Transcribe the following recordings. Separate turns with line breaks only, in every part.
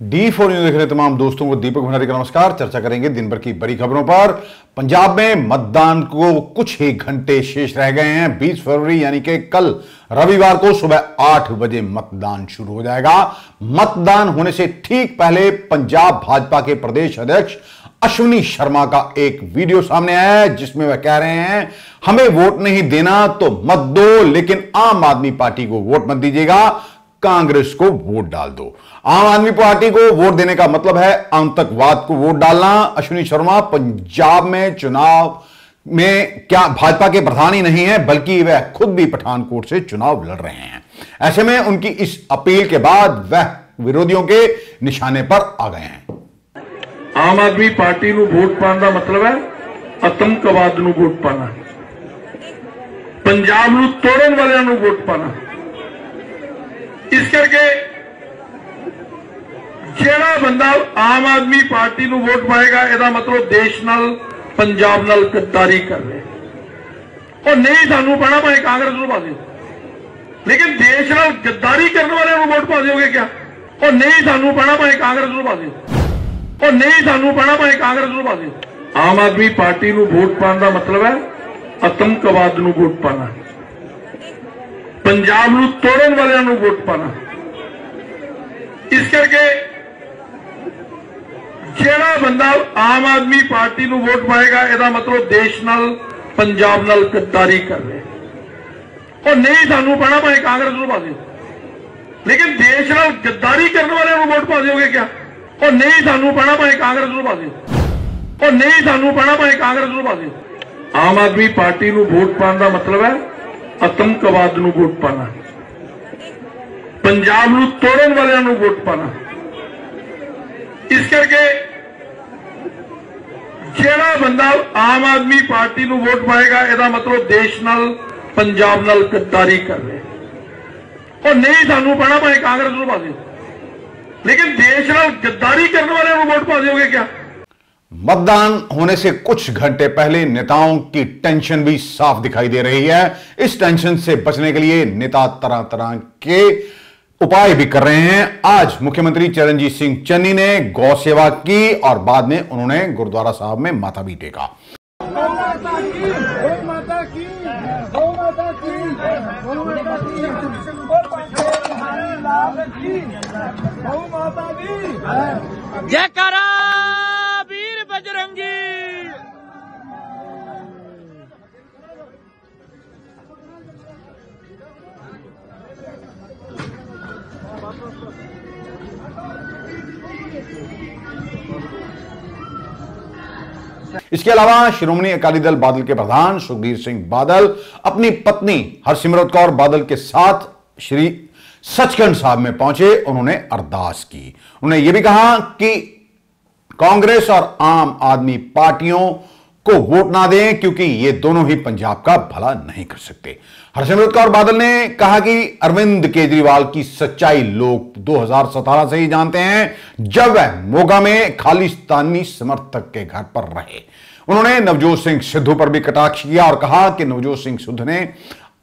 D4 news देख रहे तमाम दोस्तों को दीपक भंडारी का नमस्कार। चर्चा करेंगे दिन भर की बड़ी खबरों पर। पंजाब में मतदान को कुछ ही घंटे शेष रह गए हैं। 20 फरवरी यानी कि कल रविवार को सुबह 8 बजे मतदान शुरू हो जाएगा। मतदान होने से ठीक पहले पंजाब भाजपा के प्रदेश अध्यक्ष अश्विनी शर्मा का एक वीडियो सामने आया है, जिसमें वह कह रहे हैं हमें वोट नहीं देना तो मत दो, लेकिन आम आदमी पार्टी को वोट मत दीजिएगा, कांग्रेस को वोट डाल दो। आम आदमी पार्टी को वोट देने का मतलब है आतंकवाद को वोट डालना। अश्विनी शर्मा पंजाब में चुनाव में क्या भाजपा के प्रधान ही नहीं है, बल्कि वह खुद भी पठानकोट से चुनाव लड़ रहे हैं। ऐसे में उनकी इस अपील के बाद वह विरोधियों के निशाने पर आ गए हैं।
आम आदमी पार्टी ਨੂੰ वोट पाने का मतलब है आतंकवाद ਨੂੰ वोट पाना, पंजाब ਨੂੰ तोड़न वालियां ਨੂੰ वोट पाना। इस करके ਜਿਹੜਾ बंदा आम आदमी पार्टी ਨੂੰ वोट पाएगा, ਇਹਦਾ मतलब देश नाल पंजाब नाल गद्दारी कर रहे। और नहीं सानू पाना भाई कांग्रेस ਨੂੰ पा दिओ, लेकिन देश नाल गद्दारी करने वाले ਨੂੰ वोट पा दोगे क्या? और नहीं सानू पाना भाई कांग्रेस ਨੂੰ पा दिओ, और नहीं सानू पाना भाई कांग्रेस ਨੂੰ पा दिओ। आम आदमी पार्टी ਨੂੰ वोट पाने का मतलब है आतंकवाद ਨੂੰ वोट पाना, पंजाब ਨੂੰ तोड़न वालियां ਨੂੰ वोट पाना। इस करके ਜਿਹੜਾ बंदा आम आदमी पार्टी ਨੂੰ वोट पाएगा, ਇਹਦਾ मतलब देश नाल पंजाब नाल गद्दारी कर रहे। और नहीं सानू पाना भाई कांग्रेस ਨੂੰ पा दिओ, लेकिन देश नाल गद्दारी करने वाले ਨੂੰ वोट पा दोगे क्या? और नहीं सानू पाना भाई कांग्रेस ਨੂੰ पा दिओ, और नहीं सानू पाना भाई कांग्रेस ਨੂੰ पा दिओ। आम आदमी पार्टी ਨੂੰ वोट पाने का मतलब है आतंकवाद ਨੂੰ वोट पाना, पंजाब ਨੂੰ तोड़न वालियां ਨੂੰ वोट पाना। इस करके ਜਿਹੜਾ बंदा आम आदमी पार्टी ਨੂੰ वोट पाएगा, ਇਹਦਾ मतलब देश नाल पंजाब नाल गद्दारी कर रहे। और नहीं सानू पाना भाई कांग्रेस ਨੂੰ पा दिओ, लेकिन देश नाल गद्दारी करने वाले ਨੂੰ वोट पा दोगे क्या?
मतदान होने से कुछ घंटे पहले नेताओं की टेंशन भी साफ दिखाई दे रही है। इस टेंशन से बचने के लिए नेता तरह तरह के उपाय भी कर रहे हैं। आज मुख्यमंत्री चरणजीत सिंह चन्नी ने गौ सेवा की और बाद में उन्होंने गुरुद्वारा साहब में माथा भी टेका।
जयकारा वीर बजरंगी।
इसके अलावा श्रोमणी अकाली दल बादल के प्रधान सुखबीर सिंह बादल अपनी पत्नी हरसिमरत कौर बादल के साथ श्री सचखंड साहब में पहुंचे। उन्होंने अरदास की। उन्होंने यह भी कहा कि कांग्रेस और आम आदमी पार्टियों को वोट ना दें, क्योंकि ये दोनों ही पंजाब का भला नहीं कर सकते। हरसिमरत कौर बादल ने कहा कि अरविंद केजरीवाल की सच्चाई लोग 2017 से ही जानते हैं, जब वह मोगा में खालिस्तानी समर्थक के घर पर रहे। उन्होंने नवजोत सिंह सिद्धू पर भी कटाक्ष किया और कहा कि नवजोत सिंह सिद्धू ने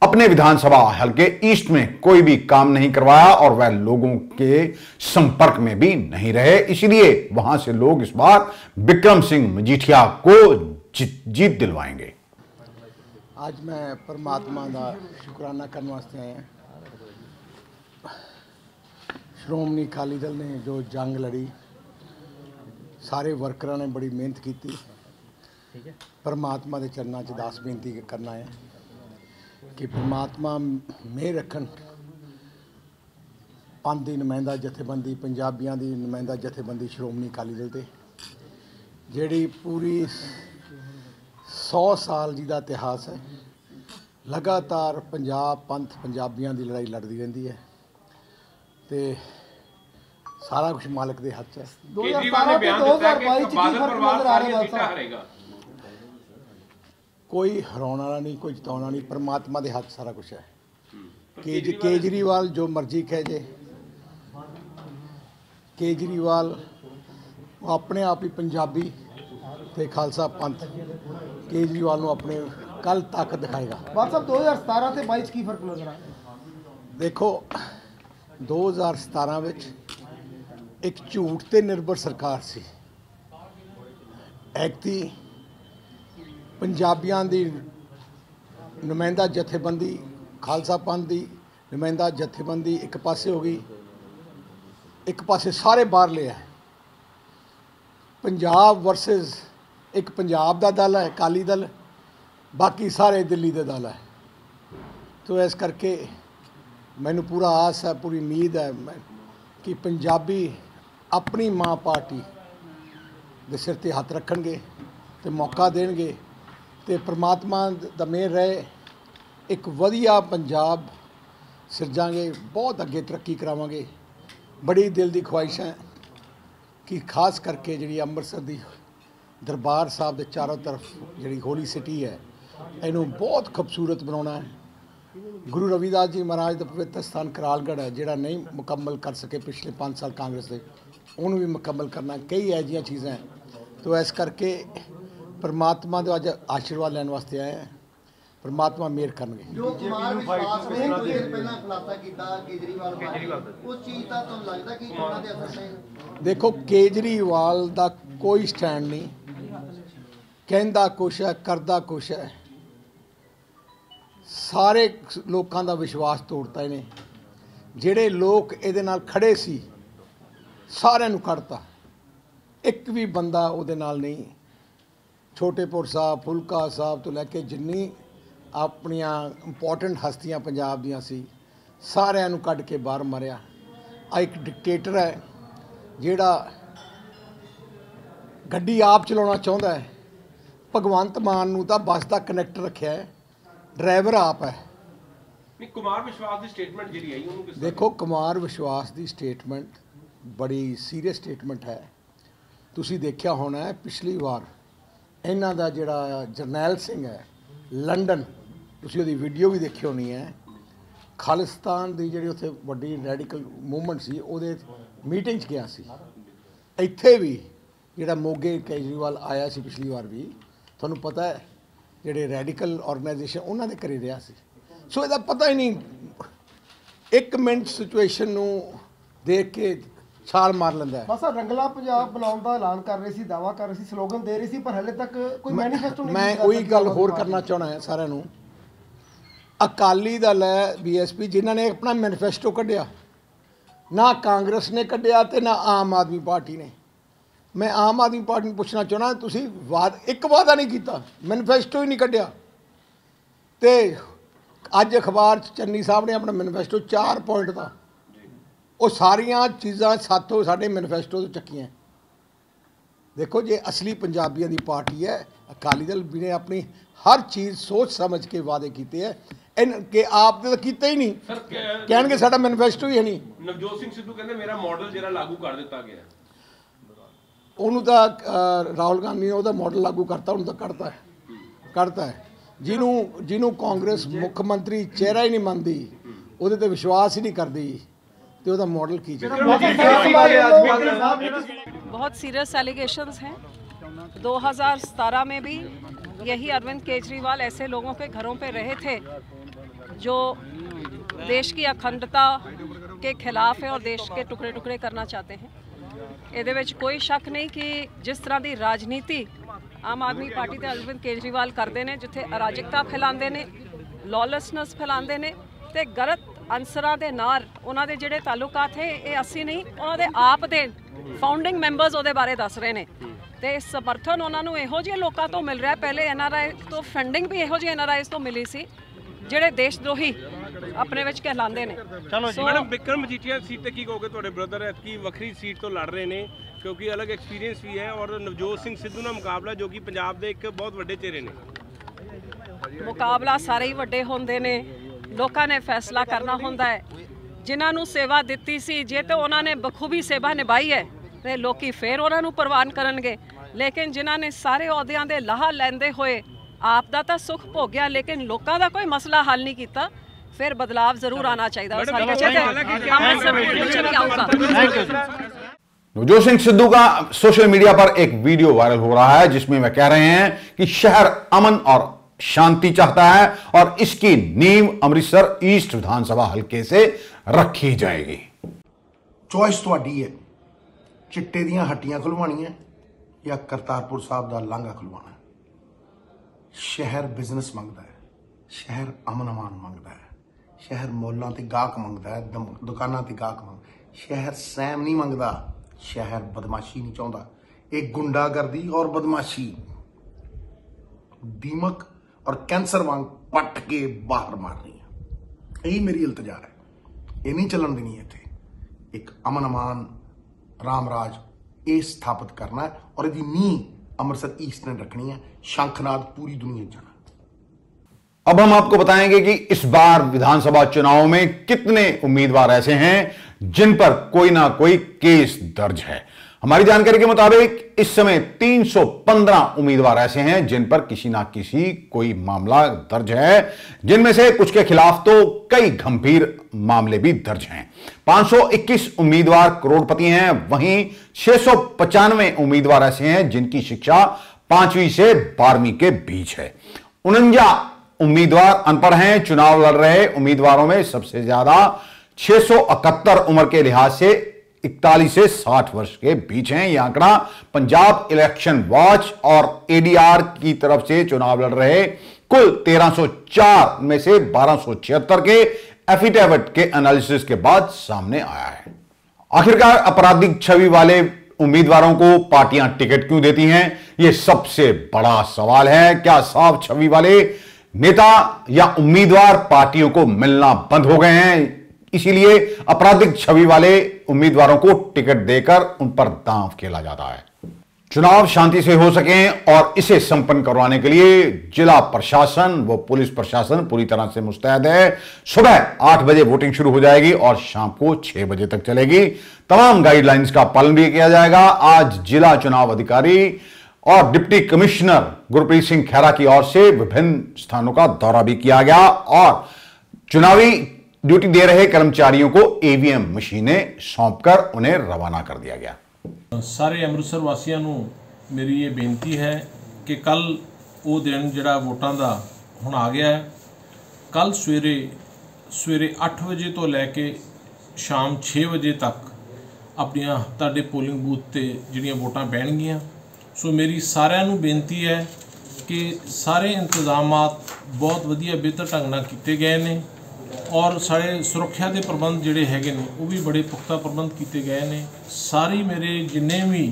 अपने विधानसभा हल्के ईस्ट में कोई भी काम नहीं करवाया और वह लोगों के संपर्क में भी नहीं रहे, इसलिए वहां से लोग इस बार बिक्रम सिंह मजीठिया को जीत दिलवाएंगे।
आज मैं परमात्मा का शुकराना करने वास्ते आया। श्रोमणी अकाली दल ने जो जंग लड़ी, सारे वर्करां ने बड़ी मेहनत की। परमात्मा के चरणों च दास बेनती करना है कि परमात्मा मेहर रखन। पंथ की नुमाइंदा जथेबंदी, पंजाबियों की नुमाइंदा जथेबंदी श्रोमणी अकाली दल ते जिहड़ी पूरी 100 साल जी का इतिहास है, लगातार पंजाब पंथ पंजाबियों की लड़ाई लड़ती रहती है, तो सारा कुछ मालिक के हाथ है। 2017 कोई हराने वाला नहीं, कोई जिताने वाला नहीं, परमात्मा के हाथ सारा कुछ है। केजरीवाल जो मर्जी कह जे, केजरीवाल अपने आप ही पंजाबी ते खालसा पंथ केजरीवाल को अपने कल ताकत दिखाएगा।
बात साहब 2017 से 22 की फर्क नजर आया?
देखो 2017 ਇੱਕ ਝੂਠ ਤੇ ਨਿਰਭਰ ਸਰਕਾਰ ਸੀ। ਐਕਤੀ ਪੰਜਾਬੀਆਂ ਦੀ ਨੁਮਾਇੰਦਾ ਜਥੇਬੰਦੀ ਖਾਲਸਾ ਪੰਥ ਦੀ ਨੁਮਾਇੰਦਾ ਜਥੇਬੰਦੀ ਇੱਕ ਪਾਸੇ ਹੋ ਗਈ, ਇੱਕ ਪਾਸੇ ਸਾਰੇ ਬਾਹਰਲੇ ਹੈ। ਪੰਜਾਬ ਵਰਸਸ ਇੱਕ ਪੰਜਾਬ ਦਾ ਦਲ ਹੈ ਅਕਾਲੀ ਦਲ, ਬਾਕੀ ਸਾਰੇ ਦਿੱਲੀ ਦੇ ਦਲ ਹੈ। ਤੋ ਇਸ ਕਰਕੇ ਮੈਨੂੰ ਪੂਰਾ ਆਸ ਹੈ, ਪੂਰੀ ਉਮੀਦ ਹੈ ਕਿ ਪੰਜਾਬੀ ਆਪਣੀ ਮਾਂ ਪਾਰਟੀ ਦੇ ਸਿਰ ਤੇ ਹੱਥ ਰੱਖਣਗੇ ਤੇ ਮੌਕਾ ਦੇਣਗੇ ਤੇ ਪ੍ਰਮਾਤਮਾ ਦਾ ਮਿਹਰ ਰਹੇ, ਇੱਕ ਵਧੀਆ ਪੰਜਾਬ ਸਿਰਜਾਂਗੇ, ਬਹੁਤ ਅੱਗੇ ਤਰੱਕੀ ਕਰਾਵਾਂਗੇ। ਬੜੀ ਦਿਲ ਦੀ ਖੁਆਇਸ਼ ਹੈ ਕਿ ਖਾਸ ਕਰਕੇ ਜਿਹੜੀ ਅੰਮ੍ਰਿਤਸਰ ਦੀ ਦਰਬਾਰ ਸਾਹਿਬ ਦੇ ਚਾਰੋਂ ਤਰਫ ਜਿਹੜੀ ਹੋਲੀ ਸਿਟੀ ਹੈ, ਇਹਨੂੰ ਬਹੁਤ ਖੂਬਸੂਰਤ ਬਣਾਉਣਾ ਹੈ। ਗੁਰੂ ਰਵਿਦਾਸ ਜੀ ਮਹਾਰਾਜ ਦਾ ਪਵਿੱਤਰ ਸਥਾਨ ਕਰਾਲਗੜ੍ਹ ਹੈ, ਜਿਹੜਾ ਨਹੀਂ ਮੁਕੰਮਲ ਕਰ ਸਕੇ ਪਿਛਲੇ 5 ਸਾਲ ਕਾਂਗਰਸ ਦੇ, ਉਹਨੂੰ ਵੀ ਮੁਕੰਮਲ ਕਰਨਾ। ਕਈ ਇਹੋ ਜਿਹੀਆਂ ਚੀਜ਼ਾਂ ਤੋ ਇਸ ਕਰਕੇ परमात्मा का अज आशीर्वाद लैन वास्ते आए हैं, परमात्मा मेहर करनगे।
जो कुमार विश्वास ने थोड़ी देर पहला खुलासा किया केजरीवाल उस चीज का तो लगता कि उन्हां दे असर से
देखो केजरीवाल दा कोई स्टैंड नहीं, कहंदा कुछ है करदा कुछ है, सारे लोगों का विश्वास तोड़ता इन्हें। जिहड़े लोग इहदे नाल खड़े सी सारिआं नूं कढता, एक भी बंदा उहदे नाल नहीं। छोटेपुर साहब फुलका साहब तो लैके जिन्नी अपनियां इंपॉर्टेंट हस्तियां पंजाब दियां सी सारिआं नूं कढ के बाहर मारिया। आ एक डिक्टेटर है जिहड़ा गड्डी आप चलाउणा चाहुंदा है। भगवंत मान नूं तां बस दा कनैक्टर रखिआ है, ड्राइवर आप है।
कुमार विश्वास की स्टेटमेंट जी आई उन्होंने
देखो कुमार विश्वास की स्टेटमेंट बड़ी सीरीयस स्टेटमेंट है। तुसी देखिया होना है पिछली बार इन्हां दा जिहड़ा जरनैल सिंह है लंडन, तुसी उहदी वीडियो भी देखी होनी है। खालिस्तान की जिहड़ी उत्थे वड्डी रैडिकल मूवमेंट सी उहदे मीटिंग च गया सी। इत्थे भी जिहड़ा मोगे केजरीवाल आया सी पिछली बार भी, तुहानूं पता है जिहड़े रैडिकल ऑर्गेनाइजेशन उन्हां दे घरे रहा सी। सो इहदा पता ही नहीं, एक मिनट सिचुएशन नूं देख के छाल मार लैंदा है।
बस रंगला पंजाब बनाउण दा ऐलान कर रहे सी, दावा कर रहे सी, स्लोगन दे रहे सी, पर हले तक कोई मैनीफेस्टो नहीं।
मैं वही गल होर करना चाहना है सारिआं नूं। अकाली दल है बीएसपी जिन्हां ने अपना मैनीफेस्टो कढिया, ना कांग्रेस ने कढिया ते ना आम आदमी पार्टी ने। मैं आम आदमी पार्टी नूं पुछना चाहना, तुसीं एक वादा नहीं कीता, मैनीफेस्टो ही नहीं कढिया। ते अज अखबार चन्नी साहब ने अपना मैनीफेस्टो 4 पॉइंट का, वो सारिया चीज़ां साथों साढ़े मैनीफेस्टो तो चक्कियां। देखो जे असली पंजाबियों की पार्टी है अकाली दल भी ने अपनी हर चीज़ सोच समझ के वादे किए हैं। इन के आप तो कीते ही नहीं, कहणगे साडा मैनीफेस्टो ही है नहीं।
नवजोत सिंह सिद्धू कहते मेरा मॉडल जिहड़ा लागू कर दिता गया,
उन्होंने तो राहुल गांधी ने वह मॉडल लागू करता, उन्होंने तो करता है। जिन्हों कांग्रेस मुख्यमंत्री चेहरा ही नहीं मानती, वो तो विश्वास ही नहीं करती, तो वह मॉडल की
बहुत सीरियस एलिगेशंस हैं। 2017 में भी यही अरविंद केजरीवाल ऐसे लोगों के घरों पे रहे थे जो देश की अखंडता के खिलाफ है और देश के टुकड़े टुकड़े करना चाहते हैं। ਇਹਦੇ ਵਿੱਚ ਕੋਈ ਸ਼ੱਕ ਨਹੀਂ ਕਿ जिस तरह की राजनीति आम आदमी पार्टी ਤੇ अरविंद केजरीवाल करते हैं, जिथे अराजकता फैलाते हैं, लॉलेसनेस फैलाते हैं तो गलत अंसरां दे नाल उन्हां दे जिहड़े ताल्लुकात है ये असी नहीं, उन्हां दे आप दे फाउंडिंग मैंबर्स उहदे बारे दस रहे हैं। तो समर्थन उन्होंने इहो जिहे लोगों तो मिल रहा है। पहले NRI तो फंडिंग भी इहो जिहे NRIs तो मिली सी ਜਿਹੜੇ ਦੇਸ਼ਦਰੋਹੀ ਆਪਣੇ ਵਿੱਚ ਕਹਿਲਾਉਂਦੇ ਨੇ।
ਚਲੋ ਜੀ ਮੈਡਮ, ਵਿਕਰਮ ਮਜੀਠੀਆ ਸੀਟ ਤੇ ਕੀ ਕਹੋਗੇ? ਤੁਹਾਡੇ ਬ੍ਰਦਰ ਐਤਕੀ ਵੱਖਰੀ ਸੀਟ ਤੋਂ ਲੜ ਰਹੇ ਨੇ ਕਿਉਂਕਿ ਅਲੱਗ ਐਕਸਪੀਰੀਅੰਸ ਵੀ ਹੈ, ਔਰ ਨਵਜੋਤ ਸਿੰਘ ਸਿੱਧੂ ਨਾਲ ਮੁਕਾਬਲਾ ਜੋ ਕਿ ਪੰਜਾਬ ਦੇ ਇੱਕ ਬਹੁਤ ਵੱਡੇ ਚਿਹਰੇ ਨੇ।
ਮੁਕਾਬਲਾ ਸਾਰੇ ਹੀ ਵੱਡੇ ਹੁੰਦੇ ਨੇ, ਲੋਕਾਂ ਨੇ ਫੈਸਲਾ ਕਰਨਾ ਹੁੰਦਾ ਹੈ। ਜਿਨ੍ਹਾਂ ਨੂੰ ਸੇਵਾ ਦਿੱਤੀ ਸੀ, ਜੇ ਤਾਂ ਉਹਨਾਂ ਨੇ ਬਖੂਬੀ ਸੇਵਾ ਨਿਭਾਈ ਹੈ ਤੇ ਲੋਕੀ ਫੇਰ ਉਹਨਾਂ ਨੂੰ ਪ੍ਰਵਾਨ ਕਰਨਗੇ। ਲੇਕਿਨ ਜਿਨ੍ਹਾਂ ਨੇ ਸਾਰੇ ਅਹੁਦਿਆਂ ਦੇ ਲਾਹਾ ਲੈਂਦੇ ਹੋਏ आप दा तो सुख भोग्या लेकिन लोगों का कोई मसला हल नहीं किया, फिर बदलाव जरूर आना चाहिए।
नवजोत सिंह सिद्धू का सोशल मीडिया पर एक वीडियो वायरल हो रहा है जिसमें वह कह रहे हैं कि शहर अमन और शांति चाहता है और इसकी नींव अमृतसर ईस्ट विधानसभा हलके से रखी जाएगी।
चॉइस तुहाडी है,
चिट्टे दीयां हट्टियां खुलवाणियां या करतारपुर साहब दा लांघा खुलवाना। शहर बिजनेस मंगदा है, शहर अमन अमान मंगदा है, शहर मॉलां ते गाहक मंगदा है, दुकानां ते गाहक मंगदा। शहर सैम नहीं मंगदा, शहर बदमाशी नहीं चाहता। एक गुंडागर्दी और बदमाशी दीमक और कैंसर वांग पट के बाहर मारनी है। यही मेरी इल्तजा है, ये नहीं चलन देनी है। इत्थे एक अमन अमान राम राज ये स्थापित करना है और यदि नींह अमृतसर ईस्ट ने रखनी है। शंखनाद पूरी दुनिया जाना।
अब हम आपको बताएंगे कि इस बार विधानसभा चुनाव में कितने उम्मीदवार ऐसे हैं जिन पर कोई ना कोई केस दर्ज है। हमारी जानकारी के मुताबिक इस समय 315 उम्मीदवार ऐसे हैं जिन पर किसी ना किसी कोई मामला दर्ज है, जिनमें से कुछ के खिलाफ तो कई गंभीर मामले भी दर्ज हैं। 521 उम्मीदवार करोड़पति हैं, वहीं 695 उम्मीदवार ऐसे हैं जिनकी शिक्षा 5वीं से 12वीं के बीच है। 49 उम्मीदवार अनपढ़ हैं। चुनाव लड़ रहे उम्मीदवारों में सबसे ज्यादा 671 उम्र के लिहाज से 41 से 60 वर्ष के बीच हैं। यह आंकड़ा पंजाब इलेक्शन वॉच और एडीआर की तरफ से चुनाव लड़ रहे कुल 1304 में से 1276 के एफिडेविट के एनालिसिस के बाद सामने आया है। आखिरकार आपराधिक छवि वाले उम्मीदवारों को पार्टियां टिकट क्यों देती हैं, यह सबसे बड़ा सवाल है। क्या साफ छवि वाले नेता या उम्मीदवार पार्टियों को मिलना बंद हो गए हैं, इसीलिए आपराधिक छवि वाले उम्मीदवारों को टिकट देकर उन पर दांव खेला जाता है। चुनाव शांति से हो सके और इसे संपन्न करवाने के लिए जिला प्रशासन व पुलिस प्रशासन पूरी तरह से मुस्तैद है। सुबह 8 बजे वोटिंग शुरू हो जाएगी और शाम को 6 बजे तक चलेगी। तमाम गाइडलाइंस का पालन भी किया जाएगा। आज जिला चुनाव अधिकारी और डिप्टी कमिश्नर गुरप्रीत सिंह खैरा की ओर से विभिन्न स्थानों का दौरा भी किया गया और चुनावी ड्यूटी दे रहे कर्मचारियों को ईवीएम मशीनें सौंपकर उन्हें रवाना कर दिया गया।
सारे अमृतसर वासियों को मेरी ये बेनती है कि कल वो दिन जिहड़ा वोटां दा हुण आ गया है। कल सवेरे 8 बजे तो लैके शाम 6 बजे तक अपनियां तुहाडे पोलिंग बूथ ते जिहड़ियां वोटां पैणगीਆਂ। सो मेरी सारिਆਂ ਨੂੰ बेनती है कि सारे इंतजामात बहुत वधिया बेहतर ढंग नाल कीते गए ने और सारे सुरक्षा के प्रबंध जिहड़े हैगे ने वो भी बड़े पुख्ता प्रबंध किए गए ने। सारी मेरे जिन्ने भी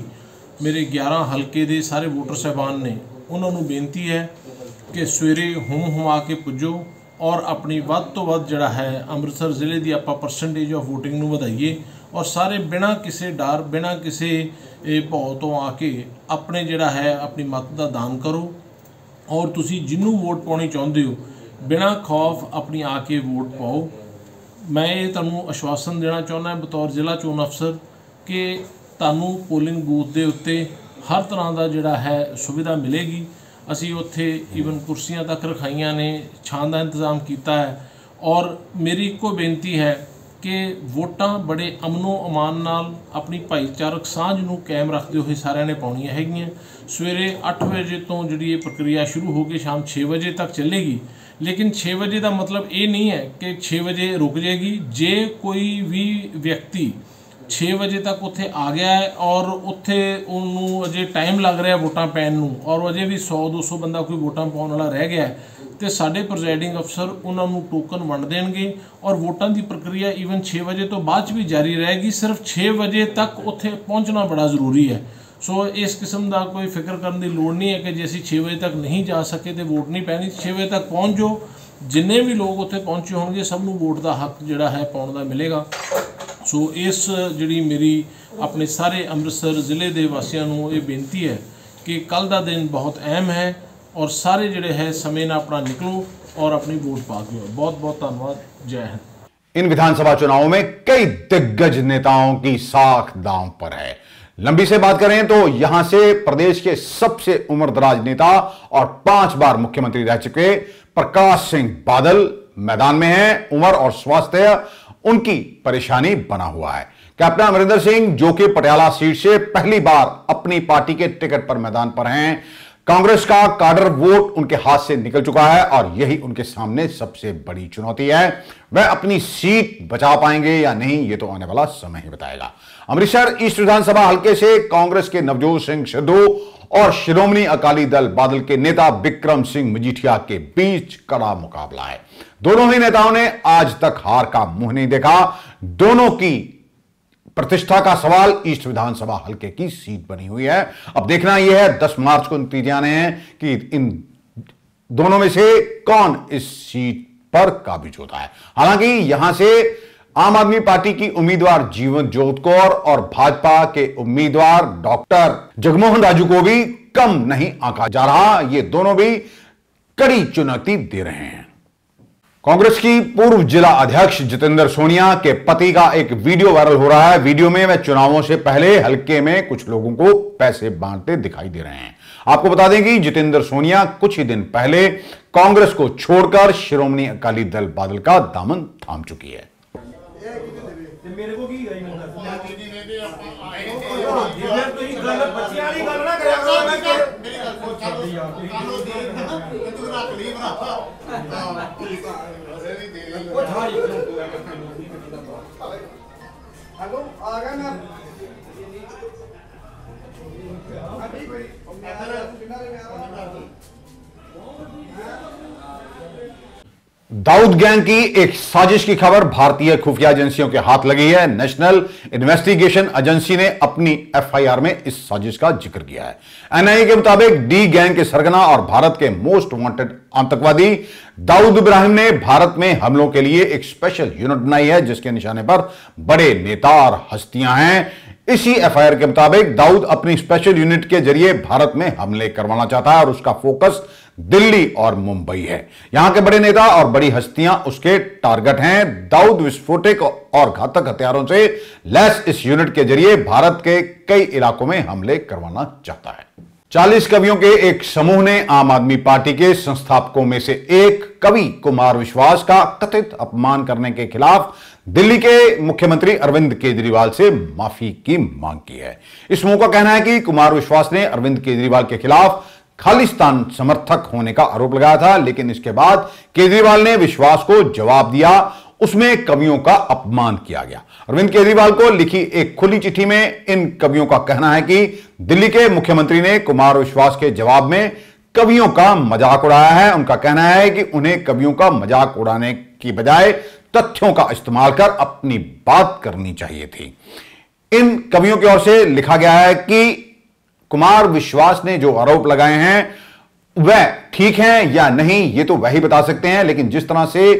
मेरे 11 हल्के दे सारे वोटर साहबान ने उन्होंने बेनती है कि सवेरे हुम के पुजो और अपनी वध तो वध जिहड़ा है अमृतसर जिले की आपां परसेंटेज ऑफ वोटिंग नूं वधाइए और सारे बिना किसी डर बिना किसी भौ तो आके अपने जिहड़ा है अपनी मत का दान करो और तुसी जिन्हों वोट पाउणी चाहुंदे हो बिना खौफ अपनी आके वोट पाओ। मैं ये तुहानूं आश्वासन देना चाहुंदा बतौर जिला चोण अफसर कि तुहानूं पोलिंग बूथ के उत्ते हर तरह का जिहड़ा है सुविधा मिलेगी। असी उत्थे ईवन कुर्सियां तक रखाइयां ने, छां दा इंतजाम किया है और मेरी एको बेनती है कि वोटां बड़े अमनो अमान नाल अपनी भाईचारक सांझ नूं कायम रखते हुए सारिਆਂ ने पाउणियां हैगियां। सवेरे 8 बजे तो जिहड़ी ये प्रक्रिया शुरू होगी शाम 6 बजे तक चलेगी, लेकिन 6 बजे का मतलब ये नहीं है कि 6 बजे रुक जाएगी। जे कोई भी व्यक्ति 6 बजे तक उत्थे आ गया है और उत्थे उन्होंने अजे टाइम लग रहा है वोटां पैन नूं और अजे भी 100-200 बंदा कोई वोटां पाउण वाला रह गया है तो साडे प्रिजाइडिंग अफसर उन्होंने टोकन वंड देंगे और वोटां की प्रक्रिया ईवन 6 बजे तो बाद भी जारी रहेगी। सिर्फ 6 बजे तक उत्थे पहुँचना बड़ा जरूरी है। सो इस किस्म का कोई फिक्र करने की लोड़ नहीं है कि जे असीं 6 बजे तक नहीं जा सके तो वोट नहीं पैनी। 6 बजे तक पहुँच जाओ, जिन्ने भी लोग उत्थे पहुँचे होंगे सबनों वोट का हक जिहड़ा है पाउण दा मिलेगा। सो इस जिहड़ी मेरी अपने सारे अमृतसर जिले के वासियों को ये बेनती है कि कल का दिन बहुत अहम है और सारे जिहड़े है समय ना अपना निकलो और अपनी वोट पा के। बहुत बहुत धन्यवाद। जय हिंद।
इन विधानसभा चुनावों में कई दिग्गज नेताओं की साख दांव पर है। लंबी से बात करें तो यहां से प्रदेश के सबसे उम्रदराज नेता और 5 बार मुख्यमंत्री रह चुके प्रकाश सिंह बादल मैदान में हैं। उम्र और स्वास्थ्य उनकी परेशानी बना हुआ है। कैप्टन अमरिंदर सिंह जो कि पटियाला सीट से पहली बार अपनी पार्टी के टिकट पर मैदान पर हैं, कांग्रेस का काडर वोट उनके हाथ से निकल चुका है और यही उनके सामने सबसे बड़ी चुनौती है। वह अपनी सीट बचा पाएंगे या नहीं, यह तो आने वाला समय ही बताएगा। अमृतसर ईस्ट विधानसभा हल्के से कांग्रेस के नवजोत सिंह सिद्धू और शिरोमणि अकाली दल बादल के नेता बिक्रम सिंह मजीठिया के बीच कड़ा मुकाबला है। दोनों ही नेताओं ने आज तक हार का मुंह नहीं देखा। दोनों की प्रतिष्ठा का सवाल ईस्ट विधानसभा हल्के की सीट बनी हुई है। अब देखना यह है 10 मार्च को नतीजे आने हैं कि इन दोनों में से कौन इस सीट पर काबिज होता है। हालांकि यहां से आम आदमी पार्टी की उम्मीदवार जीवन जोत कौर और भाजपा के उम्मीदवार डॉक्टर जगमोहन राजू को भी कम नहीं आंका जा रहा। ये दोनों भी कड़ी चुनौती दे रहे हैं। कांग्रेस की पूर्व जिला अध्यक्ष जितेंद्र सोनिया के पति का एक वीडियो वायरल हो रहा है। वीडियो में वह चुनावों से पहले हल्के में कुछ लोगों को पैसे बांटते दिखाई दे रहे हैं। आपको बता दें कि जितेंद्र सोनिया कुछ ही दिन पहले कांग्रेस को छोड़कर शिरोमणि अकाली दल बादल का दामन थाम चुकी है। दाऊद गैंग की एक साजिश की खबर भारतीय खुफिया एजेंसियों के हाथ लगी है। नेशनल इन्वेस्टिगेशन एजेंसी ने अपनी एफआईआर में इस साजिश का जिक्र किया है। एनआईए के मुताबिक डी गैंग के सरगना और भारत के मोस्ट वांटेड आतंकवादी दाऊद इब्राहिम ने भारत में हमलों के लिए एक स्पेशल यूनिट बनाई है, जिसके निशाने पर बड़े नेता और हस्तियां हैं। इसी एफआईआर के मुताबिक दाऊद अपनी स्पेशल यूनिट के जरिए भारत में हमले करवाना चाहता है और उसका फोकस दिल्ली और मुंबई है। यहां के बड़े नेता और बड़ी हस्तियां उसके टारगेट हैं। दाऊद विस्फोटक और घातक हथियारों से लैस इस यूनिट के जरिए भारत के कई इलाकों में हमले करवाना चाहता है। 40 कवियों के एक समूह ने आम आदमी पार्टी के संस्थापकों में से एक कवि कुमार विश्वास का कथित अपमान करने के खिलाफ दिल्ली के मुख्यमंत्री अरविंद केजरीवाल से माफी की मांग की है। इस समूह का कहना है कि कुमार विश्वास ने अरविंद केजरीवाल के खिलाफ खालिस्तान समर्थक होने का आरोप लगाया था, लेकिन इसके बाद केजरीवाल ने विश्वास को जवाब दिया। उसमें कवियों का अपमान किया गया। अरविंद केजरीवाल को लिखी एक खुली चिट्ठी में इन कवियों का कहना है कि दिल्ली के मुख्यमंत्री ने कुमार विश्वास के जवाब में कवियों का मजाक उड़ाया है। उनका कहना है कि उन्हें कवियों का मजाक उड़ाने की बजाय तथ्यों का इस्तेमाल कर अपनी बात करनी चाहिए थी। इन कवियों की ओर से लिखा गया है कि कुमार विश्वास ने जो आरोप लगाए हैं वह ठीक हैं या नहीं, ये तो वही बता सकते हैं, लेकिन जिस तरह से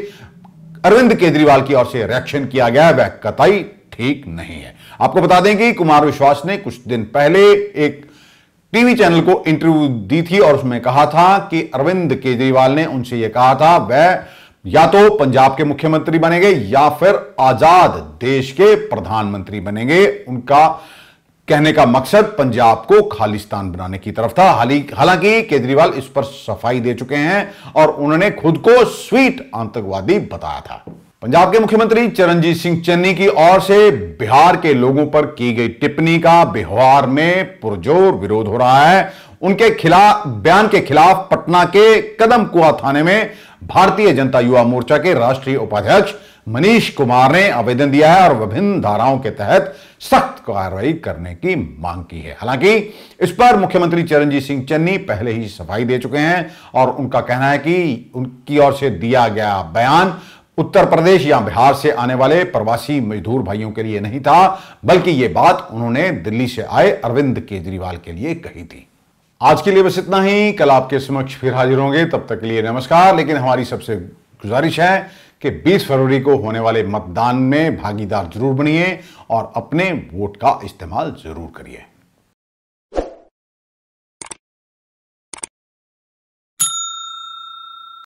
अरविंद केजरीवाल की ओर से रिएक्शन किया गया वह कतई ठीक नहीं है। आपको बता दें कि कुमार विश्वास ने कुछ दिन पहले एक टीवी चैनल को इंटरव्यू दी थी और उसमें कहा था कि अरविंद केजरीवाल ने उनसे यह कहा था वह या तो पंजाब के मुख्यमंत्री बनेंगे या फिर आजाद देश के प्रधानमंत्री बनेंगे। उनका कहने का मकसद पंजाब को खालिस्तान बनाने की तरफ था। हालांकि केजरीवाल इस पर सफाई दे चुके हैं और उन्होंने खुद को स्वीट आतंकवादी बताया था। पंजाब के मुख्यमंत्री चरणजीत सिंह चन्नी की ओर से बिहार के लोगों पर की गई टिप्पणी का बिहार में पुरजोर विरोध हो रहा है। उनके खिलाफ बयान के खिलाफ पटना के कदम कुआं थाने में भारतीय जनता युवा मोर्चा के राष्ट्रीय उपाध्यक्ष मनीष कुमार ने आवेदन दिया है और विभिन्न धाराओं के तहत सख्त कार्रवाई करने की मांग की है। हालांकि इस पर मुख्यमंत्री चरणजीत सिंह चन्नी पहले ही सफाई दे चुके हैं और उनका कहना है कि उनकी ओर से दिया गया बयान उत्तर प्रदेश या बिहार से आने वाले प्रवासी मजदूर भाइयों के लिए नहीं था, बल्कि यह बात उन्होंने दिल्ली से आए अरविंद केजरीवाल के लिए कही थी। आज के लिए बस इतना ही। कल आपके समक्ष फिर हाजिर होंगे, तब तक के लिए नमस्कार। लेकिन हमारी सबसे गुजारिश है कि 20 फरवरी को होने वाले मतदान में भागीदार जरूर बनिए और अपने वोट का इस्तेमाल जरूर करिए।